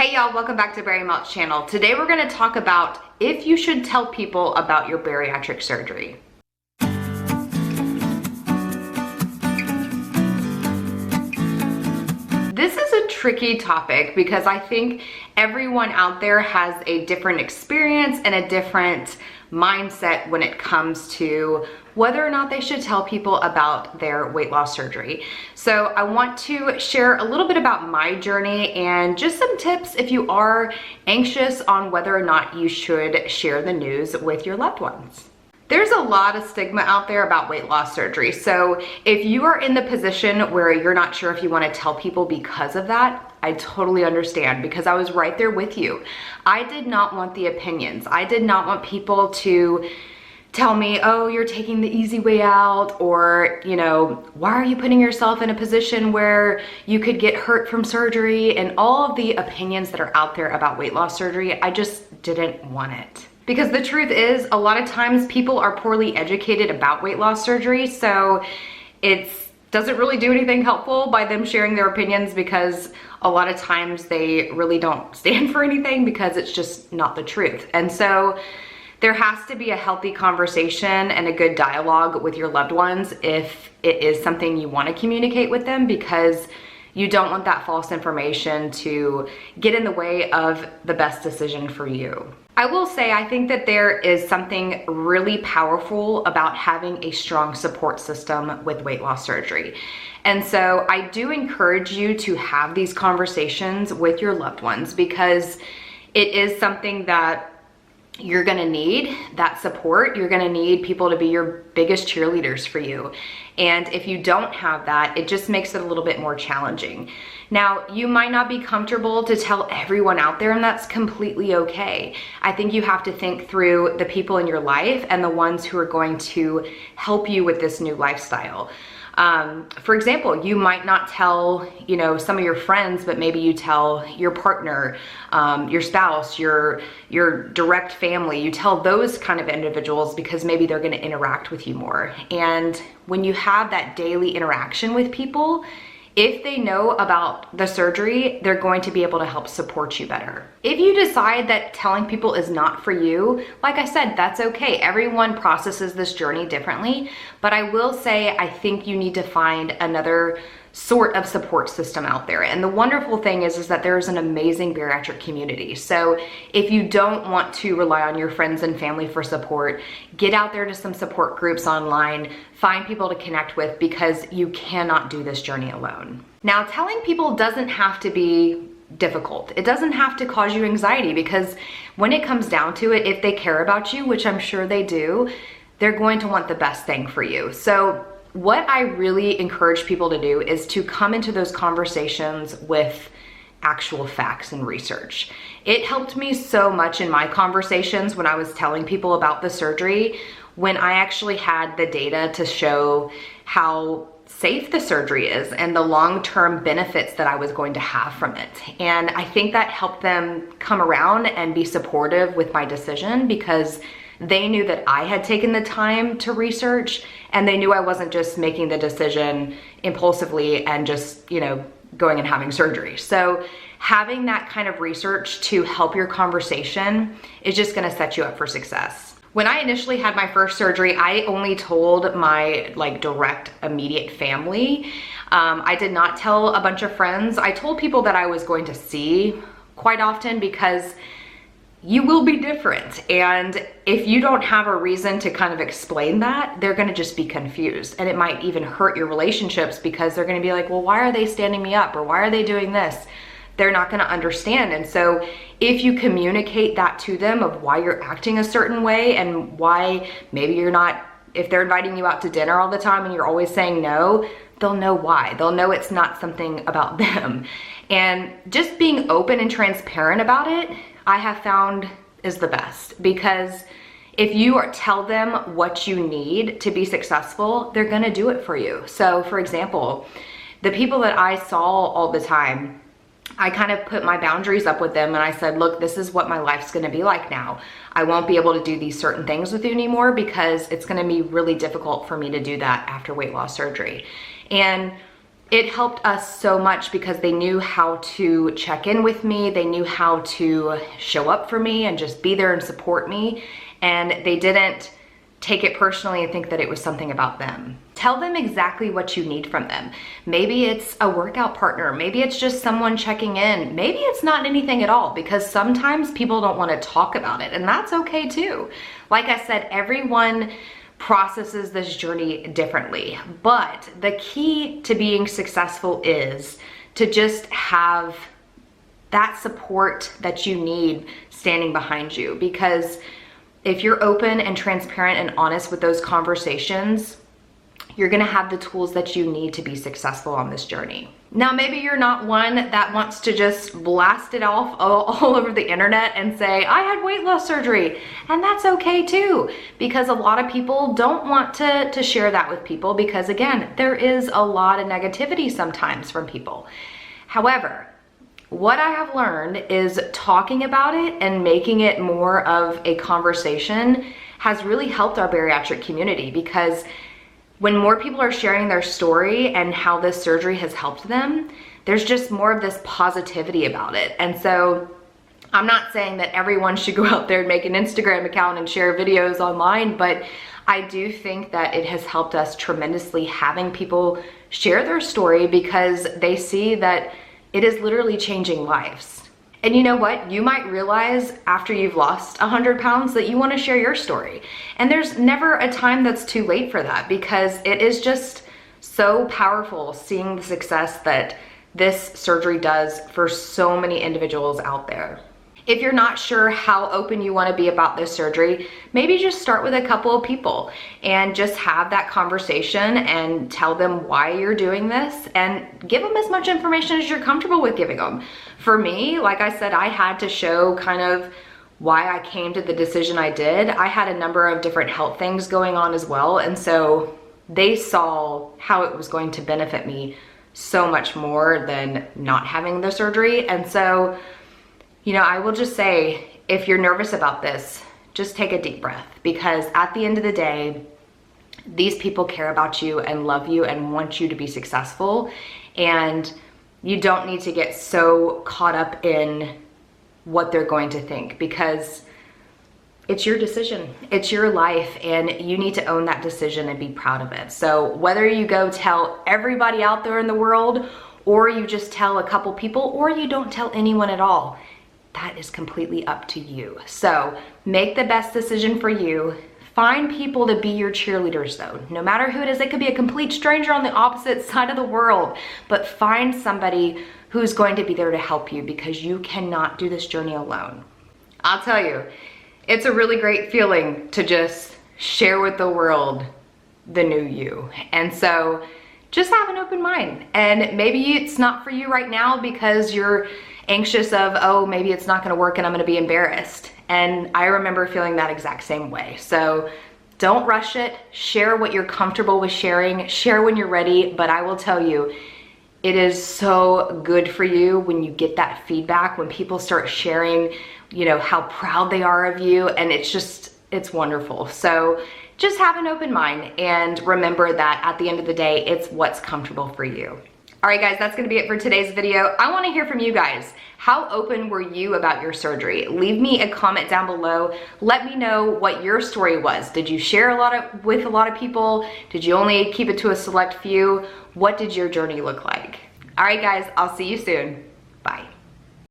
Hey y'all, welcome back to Berry Milk's channel. Today we're going to talk about if you should tell people about your bariatric surgery. This is a tricky topic because I think everyone out there has a different experience and a different mindset when it comes to whether or not they should tell people about their weight loss surgery. So I want to share a little bit about my journey and just some tips if you are anxious on whether or not you should share the news with your loved ones. There's a lot of stigma out there about weight loss surgery. So if you are in the position where you're not sure if you want to tell people because of that, I totally understand because I was right there with you. I did not want the opinions. I did not want people to tell me, oh, you're taking the easy way out, or, you know, why are you putting yourself in a position where you could get hurt from surgery, and all of the opinions that are out there about weight loss surgery. I just didn't want it. Because the truth is, a lot of times people are poorly educated about weight loss surgery, so it doesn't really do anything helpful by them sharing their opinions, because a lot of times they really don't stand for anything because it's just not the truth. And so there has to be a healthy conversation and a good dialogue with your loved ones if it is something you want to communicate with them, because you don't want that false information to get in the way of the best decision for you. I will say, I think that there is something really powerful about having a strong support system with weight loss surgery. And so I do encourage you to have these conversations with your loved ones, because it is something that you're gonna need, that support. You're gonna need people to be your biggest cheerleaders for you. And if you don't have that, it just makes it a little bit more challenging. Now, you might not be comfortable to tell everyone out there, and that's completely okay. I think you have to think through the people in your life and the ones who are going to help you with this new lifestyle. For example, you might not tell, you know, some of your friends, but maybe you tell your partner, your spouse, your direct family. You tell those kind of individuals because maybe they're going to interact with you more. And when you have that daily interaction with people, if they know about the surgery, they're going to be able to help support you better. If you decide that telling people is not for you, like I said, that's okay. Everyone processes this journey differently, but I will say I think you need to find another sort of support system out there. And the wonderful thing is that there's an amazing bariatric community. So if you don't want to rely on your friends and family for support, get out there to some support groups online, find people to connect with, because you cannot do this journey alone. Now, telling people doesn't have to be difficult. It doesn't have to cause you anxiety, because when it comes down to it, if they care about you, which I'm sure they do, they're going to want the best thing for you. So what I really encourage people to do is to come into those conversations with actual facts and research. It helped me so much in my conversations when I was telling people about the surgery, when I actually had the data to show how safe the surgery is and the long-term benefits that I was going to have from it. And I think that helped them come around and be supportive with my decision, because they knew that I had taken the time to research, and they knew I wasn't just making the decision impulsively and just, you know, going and having surgery. So having that kind of research to help your conversation is just gonna set you up for success. When I initially had my first surgery, I only told my direct immediate family. I did not tell a bunch of friends. I told people that I was going to see quite often, because you will be different. And if you don't have a reason to kind of explain that, they're gonna just be confused. And it might even hurt your relationships, because they're gonna be like, well, why are they standing me up? Or why are they doing this? They're not gonna understand. And so if you communicate that to them of why you're acting a certain way, and why maybe you're not, if they're inviting you out to dinner all the time and you're always saying no, they'll know why. They'll know it's not something about them. And just being open and transparent about it, I have found is the best, because if you tell them what you need to be successful, they're gonna do it for you. So for example, the people that I saw all the time, I kind of put my boundaries up with them, and I said, look, this is what my life's gonna be like now. I won't be able to do these certain things with you anymore, because it's gonna be really difficult for me to do that after weight loss surgery. And it helped us so much because they knew how to check in with me. They knew how to show up for me and just be there and support me. And they didn't take it personally and think that it was something about them. Tell them exactly what you need from them. Maybe it's a workout partner. Maybe it's just someone checking in. Maybe it's not anything at all, because sometimes people don't want to talk about it, and that's okay too. Like I said, everyone processes this journey differently, but the key to being successful is to just have that support that you need standing behind you. Because if you're open and transparent and honest with those conversations, you're gonna have the tools that you need to be successful on this journey. Now, maybe you're not one that wants to just blast it off all over the internet and say, I had weight loss surgery, and that's okay too, because a lot of people don't want to share that with people because, again, there is a lot of negativity sometimes from people. However, what I have learned is talking about it and making it more of a conversation has really helped our bariatric community, because when more people are sharing their story and how this surgery has helped them, there's just more of this positivity about it. And so I'm not saying that everyone should go out there and make an Instagram account and share videos online, but I do think that it has helped us tremendously having people share their story, because they see that it is literally changing lives. And you know what? You might realize after you've lost 100 pounds that you want to share your story. And there's never a time that's too late for that, because it is just so powerful seeing the success that this surgery does for so many individuals out there. If you're not sure how open you want to be about this surgery, maybe just start with a couple of people and just have that conversation and tell them why you're doing this, and give them as much information as you're comfortable with giving them. For me, like I said, I had to show kind of why I came to the decision I did. I had a number of different health things going on as well, and so they saw how it was going to benefit me so much more than not having the surgery. And so, you know, I will just say, if you're nervous about this, just take a deep breath, because at the end of the day, these people care about you and love you and want you to be successful. And you don't need to get so caught up in what they're going to think, because it's your decision, it's your life, and you need to own that decision and be proud of it. So whether you go tell everybody out there in the world, or you just tell a couple people, or you don't tell anyone at all, that is completely up to you. So make the best decision for you. Find people to be your cheerleaders though, no matter who it is. It could be a complete stranger on the opposite side of the world, but find somebody who's going to be there to help you, because you cannot do this journey alone. I'll tell you, it's a really great feeling to just share with the world the new you. And so just have an open mind. And maybe it's not for you right now because you're anxious of, oh, maybe it's not gonna work and I'm gonna be embarrassed. And I remember feeling that exact same way. So don't rush it. Share what you're comfortable with sharing. Share when you're ready. But I will tell you, it is so good for you when you get that feedback, when people start sharing, you know, how proud they are of you. And it's wonderful. So just have an open mind and remember that at the end of the day, it's what's comfortable for you. All right, guys, that's gonna be it for today's video. I wanna hear from you guys. How open were you about your surgery? Leave me a comment down below. Let me know what your story was. Did you share with a lot of people? Did you only keep it to a select few? What did your journey look like? All right, guys, I'll see you soon.